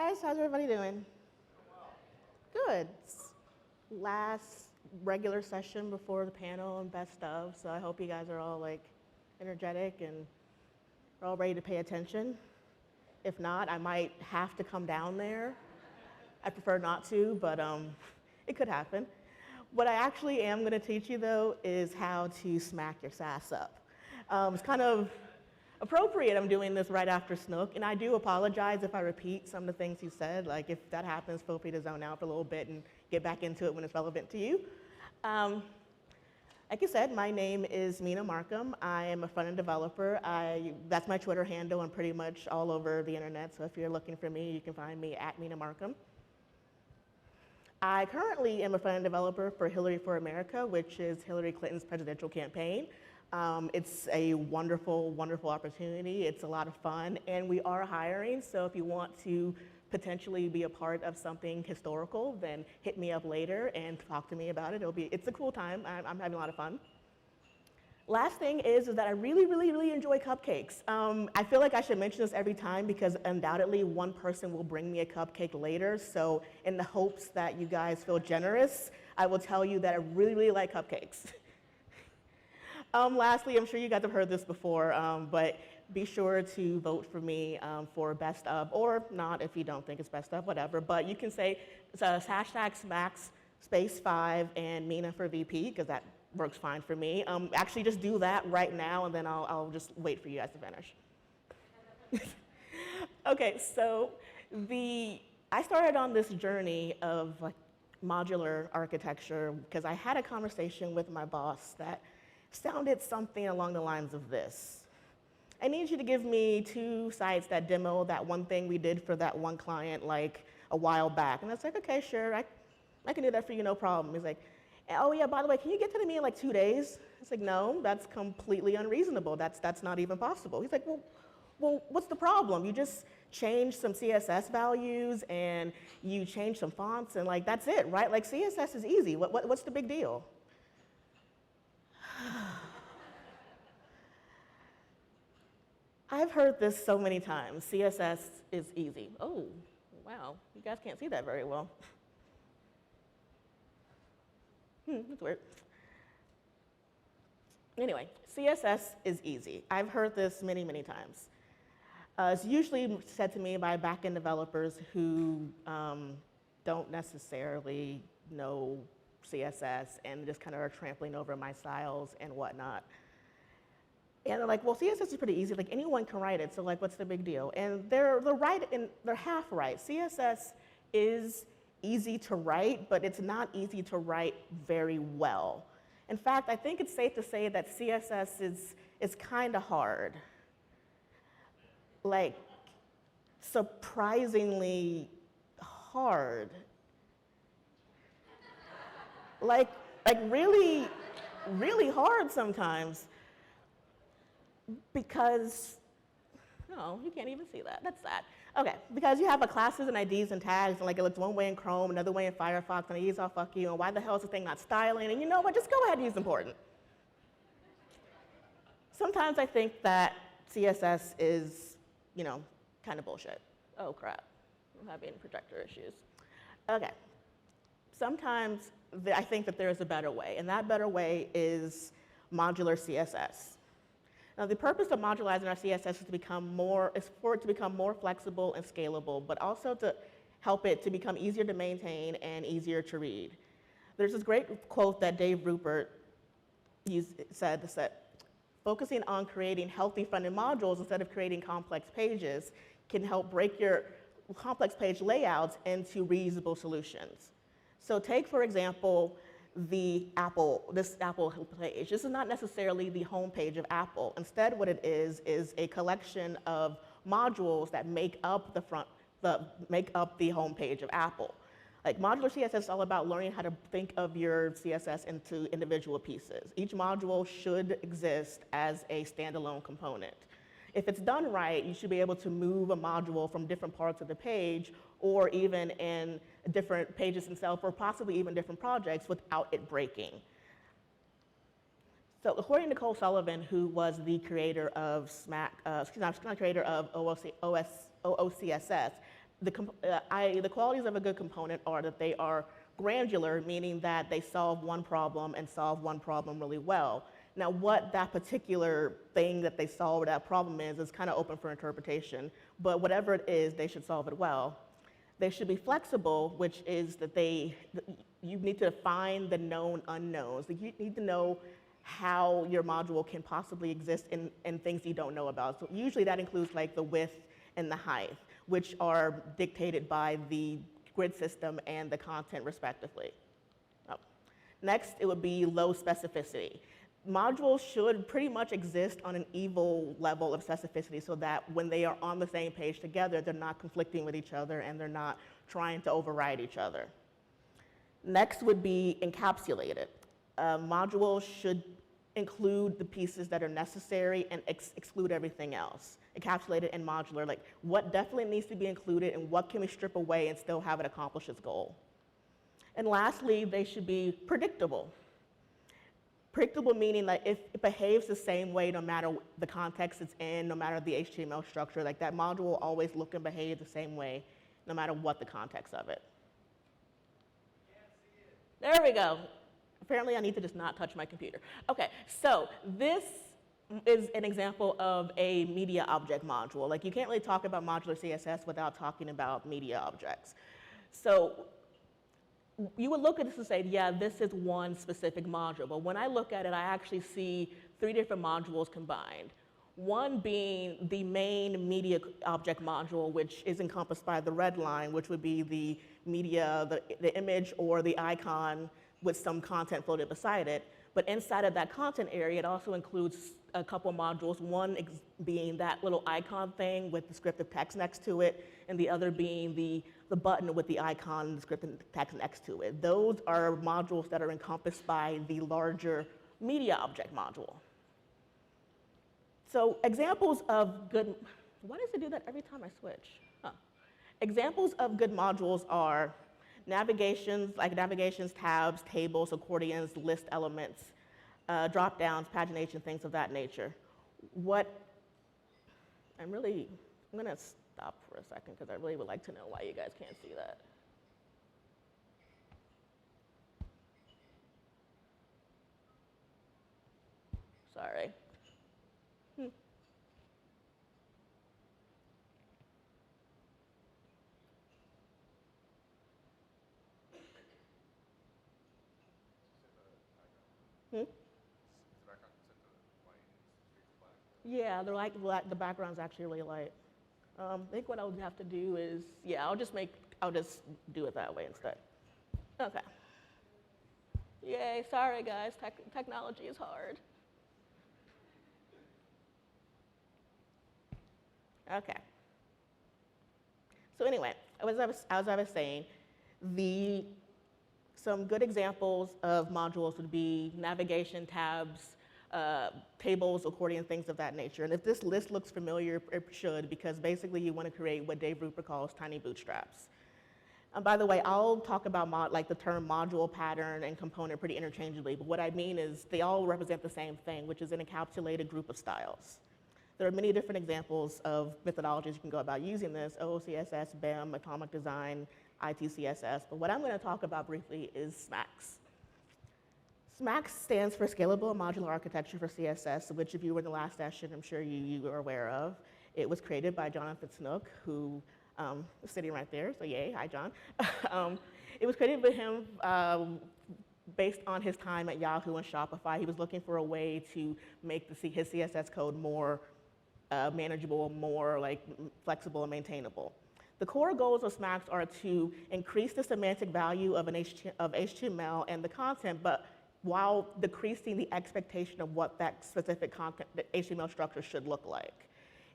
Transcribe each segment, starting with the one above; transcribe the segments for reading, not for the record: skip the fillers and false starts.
guys. How's everybody doing? Good. Last regular session before the panel and best of, so I hope you guys are all like energetic and are all ready to pay attention. If not, I might have to come down there. I prefer not to, but it could happen. What I actually am going to teach you, though, is how to smack your Sass up. It's kind of appropriate I'm doing this right after Snook, and I do apologize if I repeat some of the things you said. Like, if that happens, feel free to zone out for a little bit and get back into it when it's relevant to you. Like I said, my name is Mina Markham. I am a front-end developer. That's my Twitter handle. I'm pretty much all over the internet, so if you're looking for me, you can find me at Mina Markham. I currently am a front-end developer for Hillary for America, which is Hillary Clinton's presidential campaign. It's a wonderful, wonderful opportunity. It's a lot of fun, and we are hiring, so if you want to potentially be a part of something historical, then hit me up later and talk to me about it. It's a cool time. I'm having a lot of fun. Last thing is that I really, really, really enjoy cupcakes. I feel like I should mention this every time because undoubtedly one person will bring me a cupcake later, so in the hopes that you guys feel generous, I will tell you that I really, really like cupcakes. Lastly, I'm sure you guys have heard this before, but be sure to vote for me for best of, or not if you don't think it's best of, whatever. But you can say hashtag SMACSS space 5 and Mina for VP, because that works fine for me. Actually, just do that right now, and then I'll just wait for you guys to finish. Okay, so I started on this journey of like modular architecture because I had a conversation with my boss that sounded something along the lines of this. I need you to give me 2 sites that demo that one thing we did for that one client like a while back. And I was like, okay, sure, I can do that for you, no problem. He's like, oh yeah, by the way, can you get to me in like 2 days? It's like, no, that's completely unreasonable. That's not even possible. He's like, well, what's the problem? You just change some CSS values and you change some fonts and like, that's it, right? Like CSS is easy. What's the big deal? I've heard this so many times. CSS is easy. Oh, wow, you guys can't see that very well. That's weird. Anyway, CSS is easy. I've heard this many, many times. It's usually said to me by back-end developers who don't necessarily know CSS and just kind of are trampling over my styles and whatnot. And they're like, well, CSS is pretty easy. Like, anyone can write it, so like, what's the big deal? And they're half right. CSS is easy to write, but it's not easy to write very well. In fact, I think it's safe to say that CSS is kind of hard. Like, surprisingly hard. Like really, really hard sometimes. Because, no, you can't even see that. That's sad. Okay, because you have classes and IDs and tags, and like it looks one way in Chrome, another way in Firefox, and IDs all fuck you, and why the hell is the thing not styling? And you know what? Just go ahead and use important. Sometimes I think that CSS is, kind of bullshit. Oh crap, I'm having projector issues. Okay, sometimes I think that there is a better way, and that better way is modular CSS. Now, the purpose of modularizing our CSS is for it to become more flexible and scalable, but also to help it to become easier to maintain and easier to read. There's this great quote that Dave Rupert said, focusing on creating healthy front-end modules instead of creating complex pages can help break your complex page layouts into reusable solutions. So take, for example, this Apple page. This is not necessarily the home page of Apple. Instead, what it is a collection of modules that make up the home page of Apple. Like modular CSS is all about learning how to think of your CSS into individual pieces. Each module should exist as a standalone component. If it's done right, you should be able to move a module from different parts of the page or even in different pages themselves or possibly even different projects without it breaking. So according to Cole Sullivan, who was the creator of OOCSS, the qualities of a good component are that they are granular, meaning that they solve one problem and solve one problem really well. Now, what that particular thing that they solve or that problem is kind of open for interpretation, but whatever it is, they should solve it well. They should be flexible, which is that you need to define the known unknowns. You need to know how your module can possibly exist in things you don't know about. So usually that includes like the width and the height, which are dictated by the grid system and the content respectively. Oh. Next, it would be low specificity. Modules should pretty much exist on an evil level of specificity so that when they are on the same page together, they're not conflicting with each other and they're not trying to override each other. Next would be encapsulated. Modules should include the pieces that are necessary and exclude everything else. Encapsulated and modular, like what definitely needs to be included and what can we strip away and still have it accomplish its goal. And lastly, they should be predictable. Predictable meaning that if it behaves the same way no matter the context it's in, no matter the HTML structure, like that module will always look and behave the same way no matter what the context of it. There we go. Apparently I need to just not touch my computer. Okay, so this is an example of a media object module. Like you can't really talk about modular CSS without talking about media objects. So you would look at this and say, yeah, this is one specific module. But when I look at it, I actually see 3 different modules combined. One being the main media object module, which is encompassed by the red line, which would be the media, the image or the icon with some content floated beside it. But inside of that content area, it also includes a couple modules, one being that little icon thing with descriptive text next to it, and the other being the button with the icon and descriptive text next to it. Those are modules that are encompassed by the larger media object module. So examples of good, why does it do that every time I switch? Huh. Examples of good modules are navigations, like navigations, tabs, tables, accordions, list elements, drop-downs, pagination, things of that nature. I'm gonna stop for a second because I really would like to know why you guys can't see that. Sorry. Yeah, they're like the background's actually really light. I think what I'll have to do is, yeah, I'll just do it that way instead. Okay. Yay, sorry guys, technology is hard. Okay. So anyway, as I was saying, some good examples of modules would be navigation, tabs, tables, accordion, things of that nature. And if this list looks familiar, it should, because basically you want to create what Dave Rupert calls tiny bootstraps. And by the way, I'll talk about the term module, pattern, and component pretty interchangeably, but what I mean is they all represent the same thing, which is an encapsulated group of styles. There are many different examples of methodologies you can go about using this: OOCSS, BEM, Atomic Design, ITCSS, but what I'm going to talk about briefly is SMACSS. SMACSS stands for Scalable and Modular Architecture for CSS, which if you were in the last session, I'm sure you are aware of. It was created by Jonathan Snook, who is sitting right there, so yay, hi John. It was created by him based on his time at Yahoo and Shopify. He was looking for a way to make his CSS code more manageable, more flexible and maintainable. The core goals of SMACSS are to increase the semantic value of HTML and the content, but while decreasing the expectation of what that specific content, the HTML structure should look like.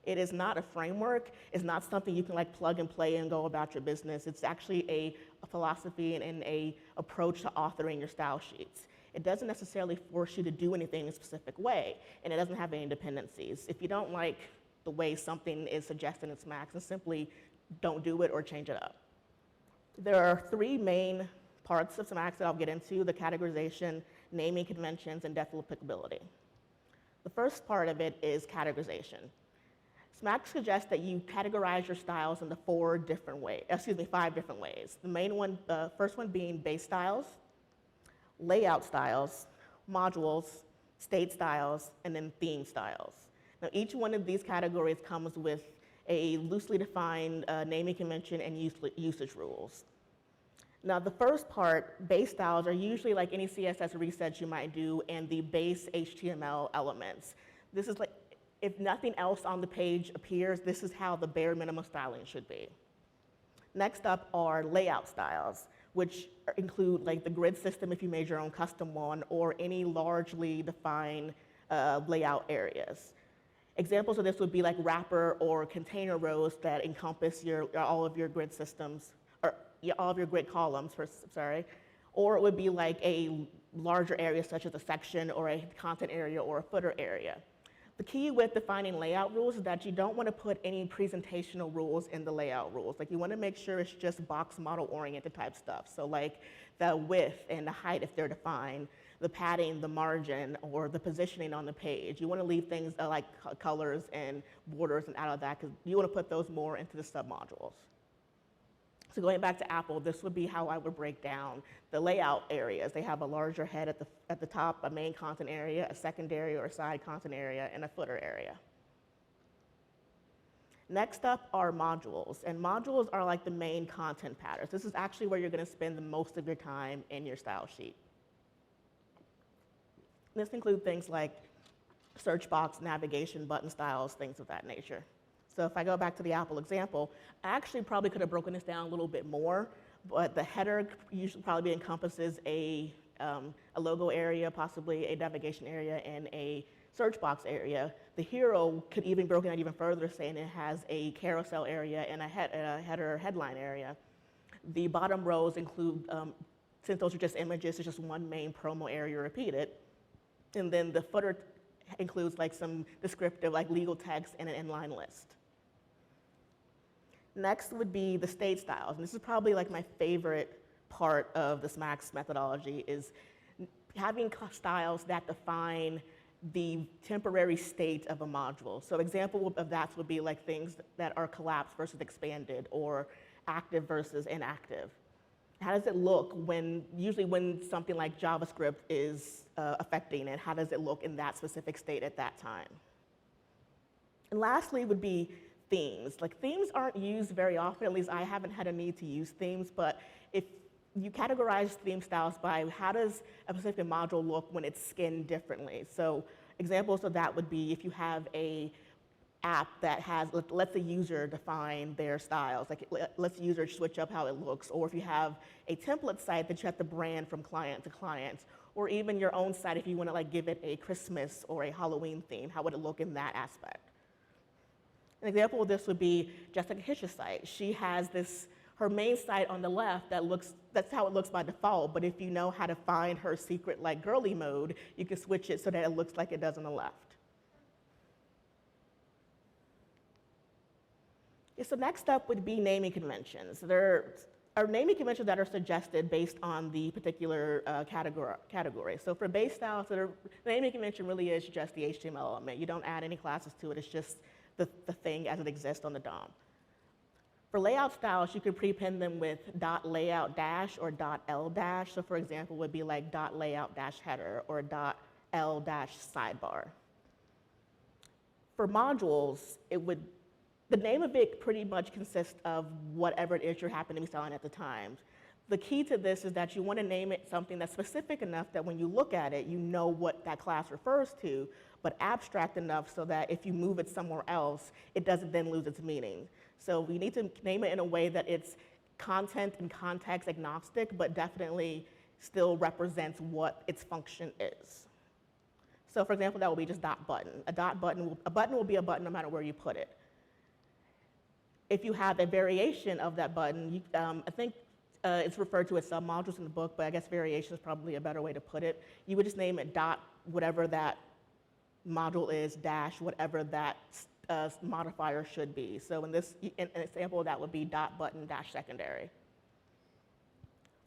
It is not a framework. It's not something you can plug and play and go about your business. It's actually a philosophy and a approach to authoring your style sheets. It doesn't necessarily force you to do anything in a specific way, and it doesn't have any dependencies. If you don't like the way something is suggested in SMACSS, then simply don't do it or change it up. There are 3 main parts of SMACSS that I'll get into: the categorization, naming conventions, and depth of applicability. The first part of it is categorization. SMACSS suggests that you categorize your styles into 5 different ways. The main one, the first one being base styles, layout styles, modules, state styles, and then theme styles. Now, each one of these categories comes with a loosely defined naming convention and usage rules. Now, the first part, base styles, are usually like any CSS resets you might do in the base HTML elements. This is like, if nothing else on the page appears, this is how the bare minimum styling should be. Next up are layout styles, which include like the grid system if you made your own custom one, or any largely defined layout areas. Examples of this would be like wrapper or container rows that encompass all of your grid systems, or all of your grid columns, or it would be like a larger area such as a section or a content area or a footer area. The key with defining layout rules is that you don't want to put any presentational rules in the layout rules. Like, you want to make sure it's just box model oriented type stuff. So like the width and the height if they're defined, the padding, the margin, or the positioning on the page. You want to leave things like colors and borders and out of that, because you want to put those more into the submodules. So going back to Apple, this would be how I would break down the layout areas. They have a larger head at the top, a main content area, a secondary or a side content area, and a footer area. Next up are modules, and modules are like the main content patterns. This is actually where you're going to spend the most of your time in your style sheet. This includes things like search box, navigation, button styles, things of that nature. So if I go back to the Apple example, I actually probably could have broken this down a little bit more, but the header usually probably encompasses a logo area, possibly a navigation area, and a search box area. The hero could even be broken out even further, saying it has a carousel area and a header headline area. The bottom rows include, since those are just images, it's just one main promo area repeated. And then the footer includes like some descriptive, like legal text and an inline list. Next would be the state styles, and this is probably like my favorite part of the SMACSS methodology, is having styles that define the temporary state of a module. So example of that would be like things that are collapsed versus expanded, or active versus inactive. How does it look usually when something like JavaScript is affecting it? How does it look in that specific state at that time? And lastly would be themes. Like, themes aren't used very often, at least I haven't had a need to use themes, but if you categorize theme styles by how does a specific module look when it's skinned differently. So examples of that would be if you have a app that lets the user define their styles, like it lets the user switch up how it looks, or if you have a template site that you have to brand from client to client, or even your own site if you want to like give it a Christmas or a Halloween theme, how would it look in that aspect? An example of this would be Jessica Hitch's site. She has her main site on the left that's how it looks by default, but if you know how to find her secret like girly mode, you can switch it so that it looks like it does on the left. So next up would be naming conventions. There are naming conventions that are suggested based on the particular category. So for base styles, the naming convention really is just the HTML element. You don't add any classes to it. It's just the thing as it exists on the DOM. For layout styles, you could prepend them with .layout dash or .l dash. So for example, would be like .layout dash header or .l dash sidebar. For modules, the name of it pretty much consists of whatever it is you're happening to be styling at the time. The key to this is that you want to name it something that's specific enough that when you look at it, you know what that class refers to, but abstract enough so that if you move it somewhere else, it doesn't then lose its meaning. So we need to name it in a way that it's content and context agnostic, but definitely still represents what its function is. So for example, that would be just .button. A button will be a button no matter where you put it. If you have a variation of that button, I think it's referred to as submodules in the book, but I guess variation is probably a better way to put it. You would just name it whatever that module is dash whatever that modifier should be. So in an example, that would be .button dash secondary.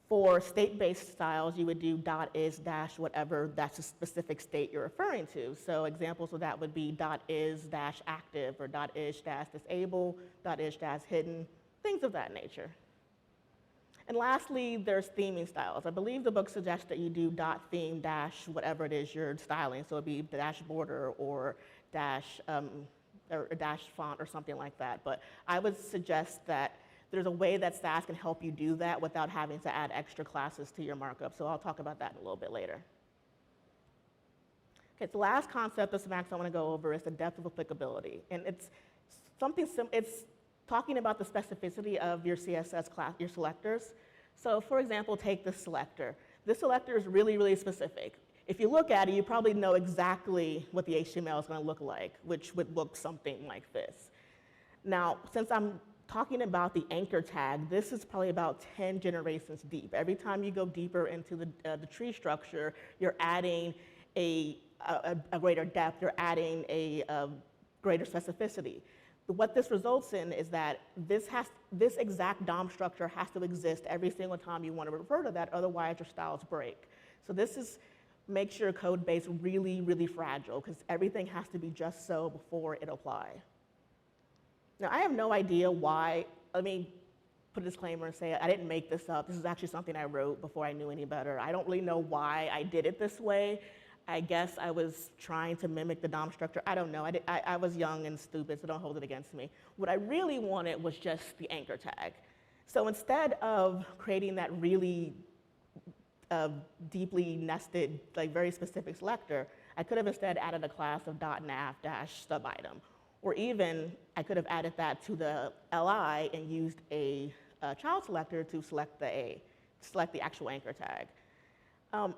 For state-based styles, you would do .is dash whatever that's a specific state you're referring to. So examples of that would be .is dash active or .is dash disable, .is dash hidden, things of that nature. And lastly, there's theming styles. I believe the book suggests that you do .theme dash whatever it is you're styling. So it'd be dash border or dash font or something like that. But I would suggest that there's a way that Sass can help you do that without having to add extra classes to your markup. So I'll talk about that in a little bit later. Okay, so the last concept of SMACSS I want to go over is the depth of applicability. And it's talking about the specificity of your CSS class, your selectors. So for example, take this selector. This selector is really, really specific. If you look at it, you probably know exactly what the HTML is going to look like, which would look something like this. Now, since I'm talking about the anchor tag, this is probably about 10 generations deep. Every time you go deeper into the tree structure, you're adding a greater depth, you're adding a greater specificity. What this results in is that this exact DOM structure has to exist every single time you want to refer to that, otherwise your styles break. So this makes your code base really, really fragile, because everything has to be just so before it apply. Now, I have no idea why. Let me put a disclaimer and say I didn't make this up. This is actually something I wrote before I knew any better. I don't really know why I did it this way. I guess I was trying to mimic the DOM structure. I don't know. I was young and stupid, so don't hold it against me. What I really wanted was just the anchor tag. So instead of creating that really deeply nested, like very specific selector, I could have instead added a class of .nav-subitem. Or even, I could have added that to the LI and used a child selector to select the actual anchor tag.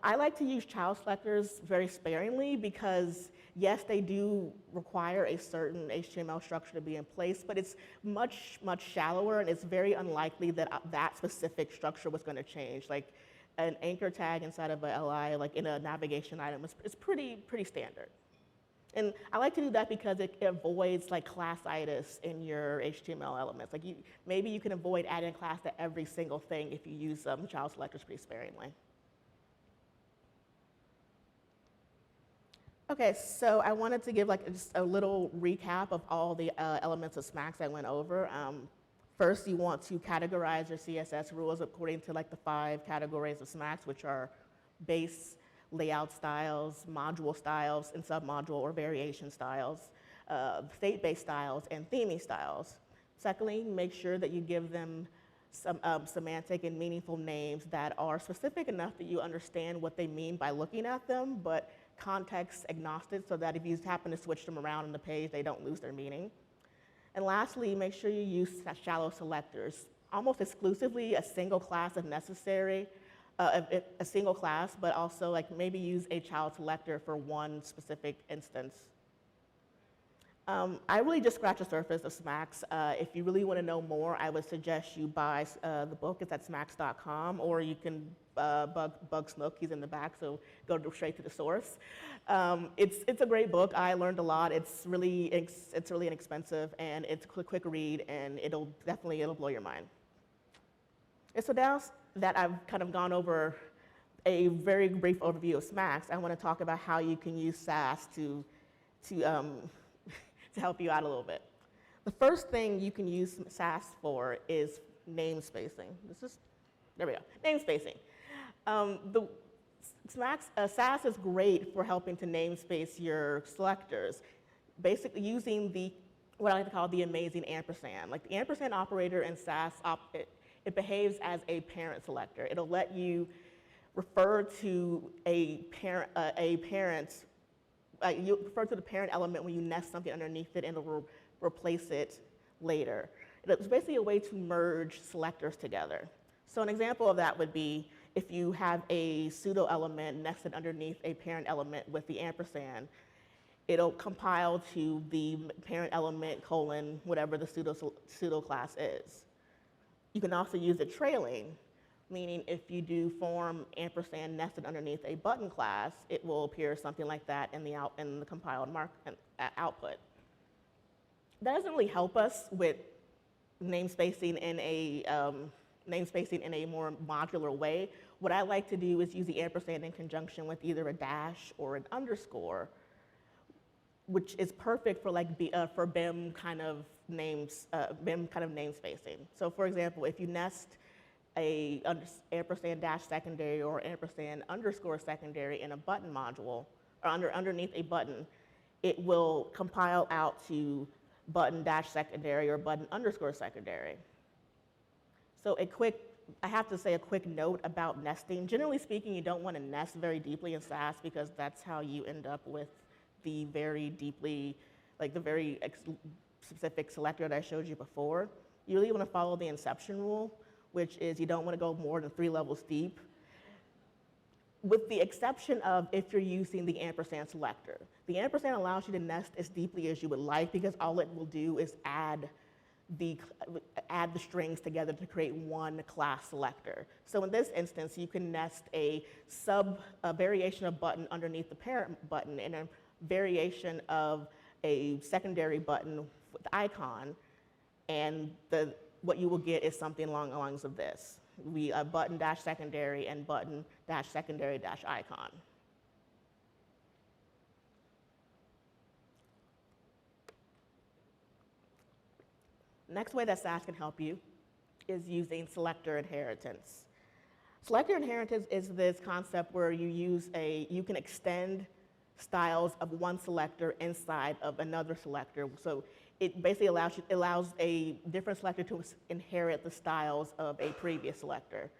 I like to use child selectors very sparingly because, yes, they do require a certain HTML structure to be in place, but it's much, much shallower, and it's very unlikely that that specific structure was going to change. Like an anchor tag inside of a LI, like in a navigation item, is pretty standard. And I like to do that because it avoids like class-itis in your HTML elements. Like maybe you can avoid adding a class to every single thing if you use child selectors pretty sparingly. Okay, so I wanted to give like just a little recap of all the elements of SMACSS I went over. First, you want to categorize your CSS rules according to like the 5 categories of SMACSS, which are base, layout styles, module styles, and submodule or variation styles, state-based styles, and theming styles. Secondly, make sure that you give them some semantic and meaningful names that are specific enough that you understand what they mean by looking at them, but context agnostic, so that if you happen to switch them around on the page, they don't lose their meaning. And lastly, make sure you use shallow selectors, almost exclusively a single class if necessary, a single class, but also like maybe use a child selector for one specific instance. I really just scratched the surface of SMACSS. If you really want to know more, I would suggest you buy the book. It's at smacks.com, or you can bug Snook. He's in the back, so go straight to the source. It's a great book. I learned a lot. It's really inexpensive, and it's a quick read, and it'll blow your mind. And so now that I've kind of gone over a very brief overview of SMACSS, I want to talk about how you can use Sass to help you out a little bit. The first thing you can use Sass for is namespacing. There we go, namespacing. Sass is great for helping to namespace your selectors, basically using what I like to call the amazing ampersand. Like the ampersand operator in Sass, it behaves as a parent selector. It'll let you refer to you refer to the parent element when you nest something underneath it, and it'll replace it later. It's basically a way to merge selectors together. So an example of that would be if you have a pseudo element nested underneath a parent element with the ampersand, it'll compile to the parent element : whatever the pseudo class is. You can also use it trailing, meaning if you do form ampersand nested underneath a button class, it will appear something like that in the compiled output. That doesn't really help us with namespacing in a namespacing in a more modular way, what I like to do is use the ampersand in conjunction with either a dash or an underscore, which is perfect for for BIM kind of namespacing. So for example, if you nest a ampersand dash secondary or ampersand underscore secondary in a button module, or underneath a button, it will compile out to button dash secondary or button underscore secondary. So I have to say a quick note about nesting. Generally speaking, you don't want to nest very deeply in Sass because that's how you end up with the very deeply, the very specific selector that I showed you before. You really want to follow the inception rule, which is you don't want to go more than 3 levels deep, with the exception of if you're using the ampersand selector. The ampersand allows you to nest as deeply as you would like because all it will do is add the strings together to create one class selector. So in this instance, you can nest a variation of button underneath the parent button and a variation of a secondary button with the icon, and what you will get is something along the lines of this. Button dash secondary and button dash secondary dash icon. Next way that Sass can help you is using selector inheritance. Selector inheritance is this concept where you can extend styles of one selector inside of another selector. So it basically allows a different selector to inherit the styles of a previous selector.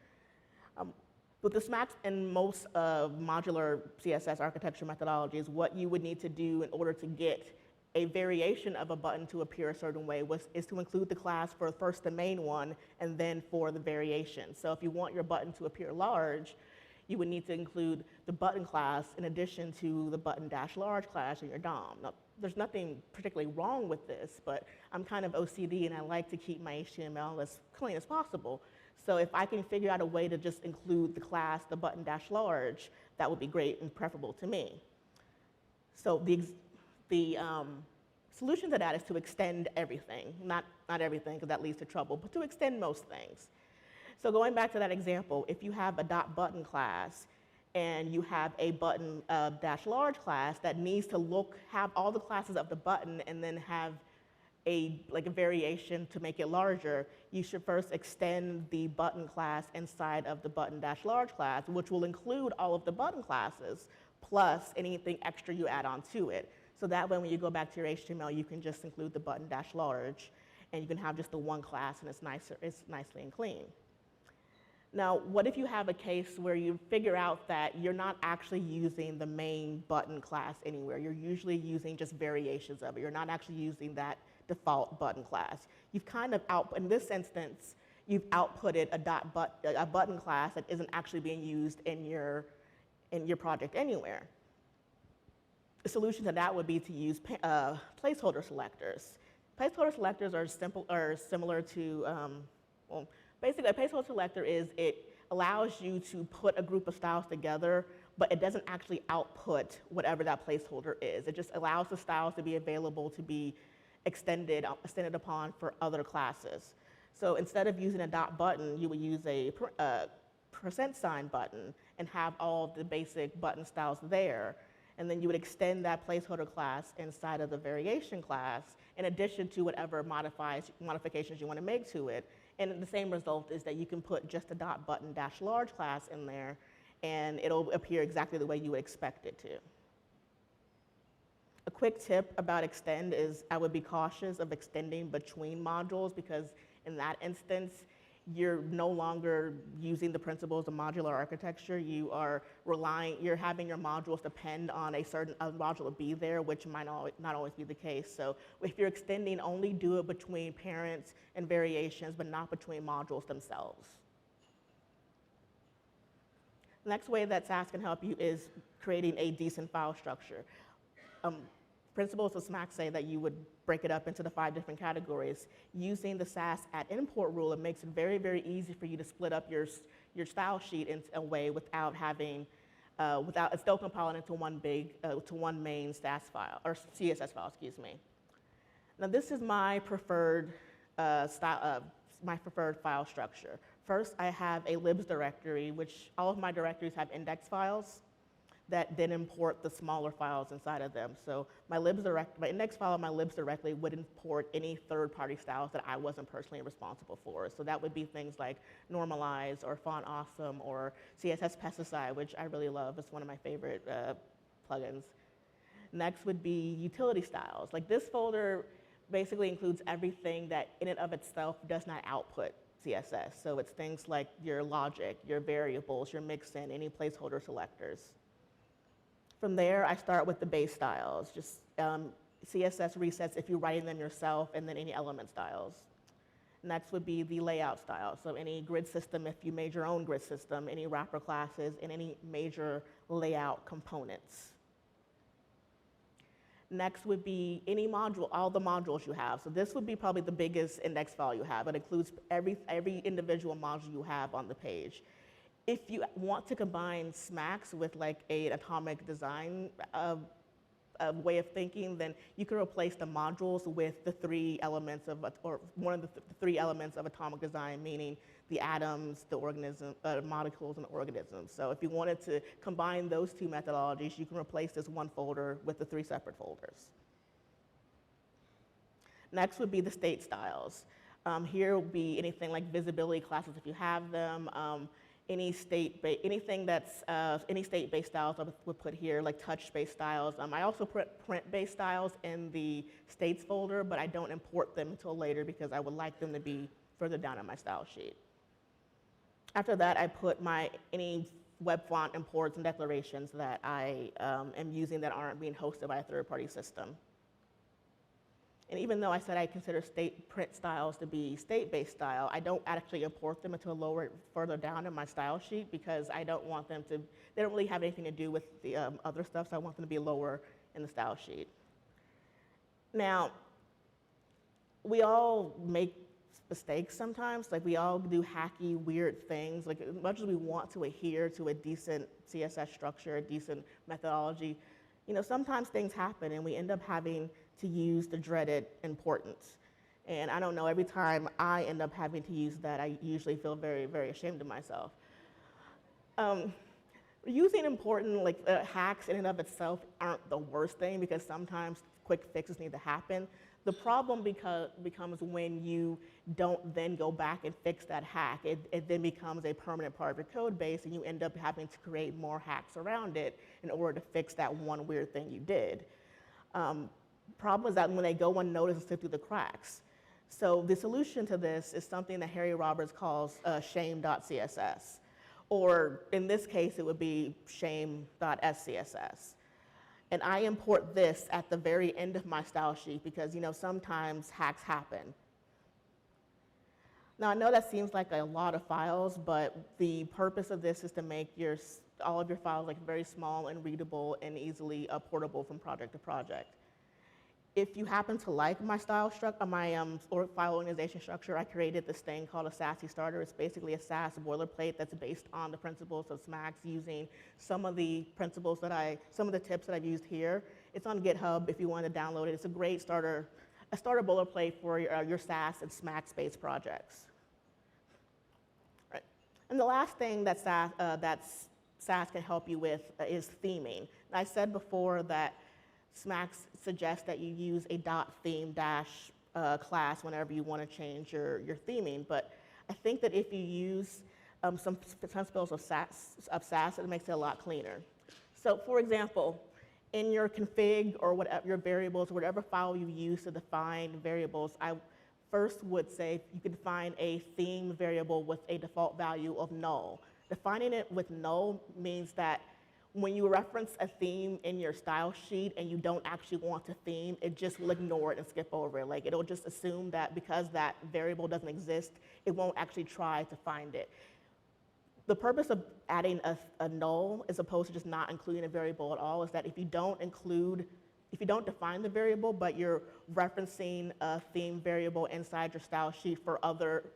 With the SMACSS and most modular CSS architecture methodologies, what you would need to do in order to get a variation of a button to appear a certain way is to include the class for first the main one and then for the variation. So if you want your button to appear large, you would need to include the button class in addition to the button dash large class in your DOM. Now, there's nothing particularly wrong with this, but I'm kind of OCD and I like to keep my HTML as clean as possible. So if I can figure out a way to just include the class, the button dash large, that would be great and preferable to me. So the solution to that is to extend everything. Not everything, because that leads to trouble, but to extend most things. So going back to that example, if you have a .button class and you have a button dash large class that needs to have all the classes of the button and then have a variation to make it larger, you should first extend the button class inside of the button dash large class, which will include all of the button classes plus anything extra you add on to it. So that way when you go back to your HTML, you can just include the button dash large and you can have just the one class and it's nicely and clean. Now, what if you have a case where you figure out that you're not actually using the main button class anywhere? You're usually using just variations of it. You're not actually using that default button class. You've kind of in this instance, you've outputted a button class that isn't actually being used in your project anywhere. The solution to that would be to use placeholder selectors. Placeholder selectors are similar to, basically a placeholder selector it allows you to put a group of styles together, but it doesn't actually output whatever that placeholder is. It just allows the styles to be available to be extended upon for other classes. So instead of using a .button, you would use a %sign button and have all the basic button styles there. And then you would extend that placeholder class inside of the variation class in addition to whatever modifications you want to make to it. And the same result is that you can put just a .button dash large class in there and it'll appear exactly the way you would expect it to. A quick tip about extend is I would be cautious of extending between modules because in that instance, you're no longer using the principles of modular architecture. You're having your modules depend on a certain module to be there, which might not always be the case. So if you're extending, only do it between parents and variations, but not between modules themselves. The next way that Sass can help you is creating a decent file structure. Principles of SMACSS say that you would break it up into the 5 different categories. Using the Sass at import rule, it makes it very, very easy for you to split up your style sheet in a way without it's still compiling into one main Sass file, or CSS file, excuse me. Now this is my preferred my preferred file structure. First, I have a libs directory, which all of my directories have index files that then import the smaller files inside of them. So my index file of my libs directly would import any third-party styles that I wasn't personally responsible for. So that would be things like Normalize or Font Awesome or CSS Pesticide, which I really love. It's one of my favorite plugins. Next would be utility styles. Like this folder basically includes everything that in and of itself does not output CSS. So it's things like your logic, your variables, your mixin, any placeholder selectors. From there, I start with the base styles, just CSS resets if you're writing them yourself, and then any element styles. Next would be the layout styles, so any grid system if you made your own grid system, any wrapper classes, and any major layout components. Next would be any module, all the modules you have. So this would be probably the biggest index file you have. It includes every individual module you have on the page. If you want to combine SMACSS with like an atomic design way of thinking, then you can replace the modules with the three elements of, or one of the three elements of atomic design, meaning the atoms, the molecules, and the organisms. So if you wanted to combine those two methodologies, you can replace this one folder with the three separate folders. Next would be the state styles. Here will be anything like visibility classes if you have them. Any state-based styles I would put here, like touch-based styles. I also put print-based styles in the states folder, but I don't import them until later because I would like them to be further down on my style sheet. After that, I put any web font imports and declarations that I am using that aren't being hosted by a third-party system. And even though I said I consider print styles to be state-based style, I don't actually import them until further down in my style sheet because I don't want them to, they don't really have anything to do with the other stuff, so I want them to be lower in the style sheet. Now, we all make mistakes sometimes, like we all do hacky, weird things. Like as much as we want to adhere to a decent CSS structure, a decent methodology, sometimes things happen and we end up having to use the dreaded importance. And I don't know, every time I end up having to use that, I usually feel very, very ashamed of myself. Using important hacks in and of itself aren't the worst thing because sometimes quick fixes need to happen. The problem becomes when you don't then go back and fix that hack. It then becomes a permanent part of your code base and you end up having to create more hacks around it in order to fix that one weird thing you did. Problem is that when they go unnoticed and slip through the cracks. So the solution to this is something that Harry Roberts calls shame.css. Or in this case, it would be shame.scss. And I import this at the very end of my style sheet because sometimes hacks happen. Now I know that seems like a lot of files, but the purpose of this is to make all of your files very small and readable and easily portable from project to project. If you happen to like my style structure, or file organization structure, I created this thing called a Sassy Starter. It's basically a Sass boilerplate that's based on the principles of SMACSS using some of the principles some of the tips that I've used here. It's on GitHub if you want to download it. It's a great starter boilerplate for your Sass and SMACSS-based projects. Right. And the last thing that Sass can help you with is theming. I said before that SMACSS suggests that you use a .theme- class whenever you want to change your theming, but I think that if you use some principles of Sass, it makes it a lot cleaner. So for example, in your config or whatever, your variables, whatever file you use to define variables, I first would say you could define a theme variable with a default value of null. Defining it with null means that when you reference a theme in your style sheet and you don't actually want to theme, it just will ignore it and skip over it. It'll just assume that because that variable doesn't exist, it won't actually try to find it. The purpose of adding a null as opposed to just not including a variable at all is that if you don't define the variable, but you're referencing a theme variable inside your style sheet for other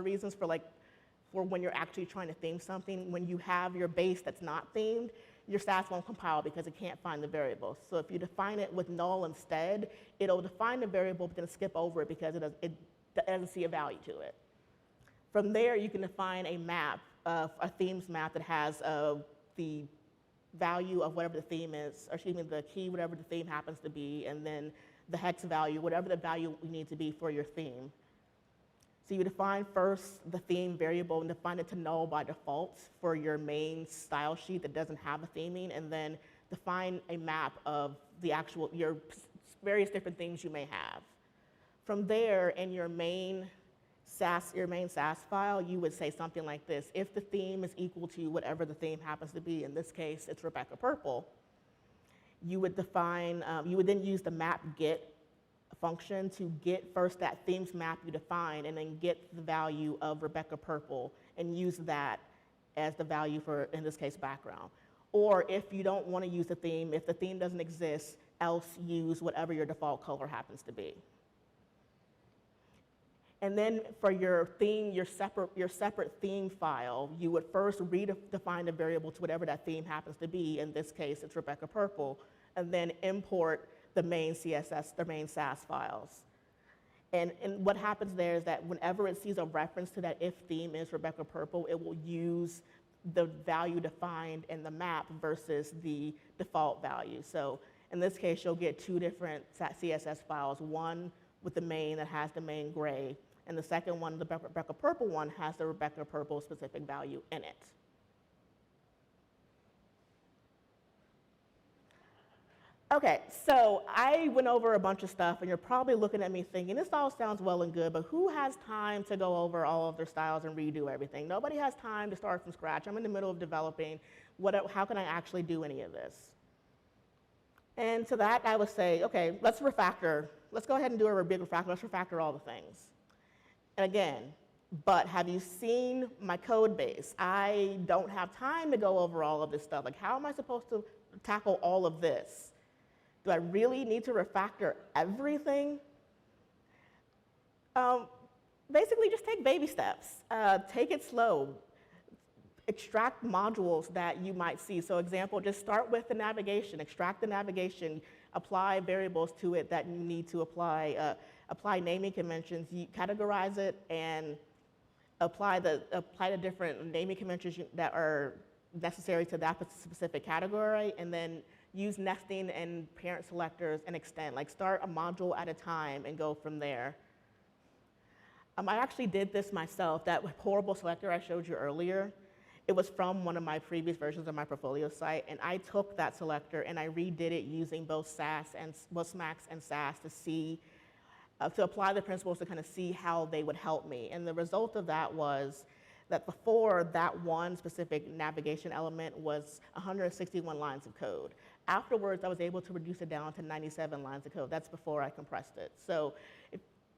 reasons, for when you're actually trying to theme something, when you have your base that's not themed, your Sass won't compile because it can't find the variable. So if you define it with null instead, it'll define the variable but then skip over it because that doesn't see a value to it. From there, you can define a map, a themes map that has the value of whatever the theme is, or excuse me, the key, whatever the theme happens to be, and then the hex value, whatever the value you need to be for your theme. So you define first the theme variable and define it to null by default for your main style sheet that doesn't have a theming, and then define a map of the actual, your various different themes you may have. From there, in your main Sass file, you would say something like this: if the theme is equal to whatever the theme happens to be, in this case, it's Rebecca Purple, you would define, you would then use the map get function to get first that themes map you define, and then get the value of Rebecca Purple and use that as the value for, in this case, background. Or if you don't want to use the theme, if the theme doesn't exist, else use whatever your default color happens to be. And then for your theme, your separate theme file, you would first redefine the variable to whatever that theme happens to be. In this case, it's Rebecca Purple, and then import the main CSS, the main Sass files. And what happens there is that whenever it sees a reference to that if theme is Rebecca Purple, it will use the value defined in the map versus the default value. So in this case, you'll get two different CSS files, one with the main that has the main gray, and the second one, the Rebecca Purple one, has the Rebecca Purple specific value in it. Okay, so I went over a bunch of stuff, and you're probably looking at me thinking, this all sounds well and good, but who has time to go over all of their styles and redo everything? Nobody has time to start from scratch. I'm in the middle of developing. How can I actually do any of this? And to that, I would say, okay, let's refactor. Let's go ahead and do a big refactor. Let's refactor all the things. And again, but have you seen my code base? I don't have time to go over all of this stuff. Like, how am I supposed to tackle all of this? Do I really need to refactor everything? Basically, just take baby steps. Take it slow. Extract modules that you might see. So example, just start with the navigation. Extract the navigation. Apply variables to it that you need to apply. Apply naming conventions. You categorize it and apply the different naming conventions that are necessary to that specific category, and then use nesting and parent selectors and extend. Like, start a module at a time and go from there. I actually did this myself. That horrible selector I showed you earlier, it was from one of my previous versions of my portfolio site, and I took that selector and I redid it using both SMACSS and Sass to see, to apply the principles to kind of see how they would help me. And the result of that was that before, that one specific navigation element was 161 lines of code. Afterwards, I was able to reduce it down to 97 lines of code. That's before I compressed it. So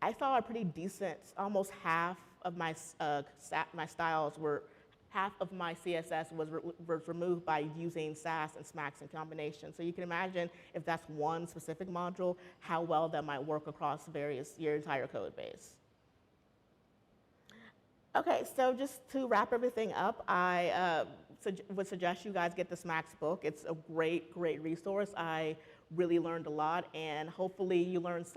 I saw a pretty decent, almost half of my styles were, half of my CSS was removed by using Sass and SMACSS in combination. So you can imagine if that's one specific module, how well that might work across your entire code base. Okay, so just to wrap everything up, I would suggest you guys get the SMACSS book. It's a great, great resource. I really learned a lot, and hopefully you learned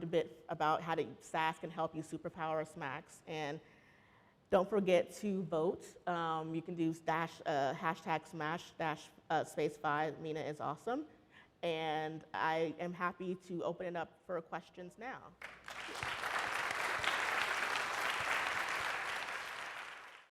a bit about how Sass can help you superpower SMACSS. And don't forget to vote. You can do hashtag #SMASH-space5. Mina is awesome. And I am happy to open it up for questions now.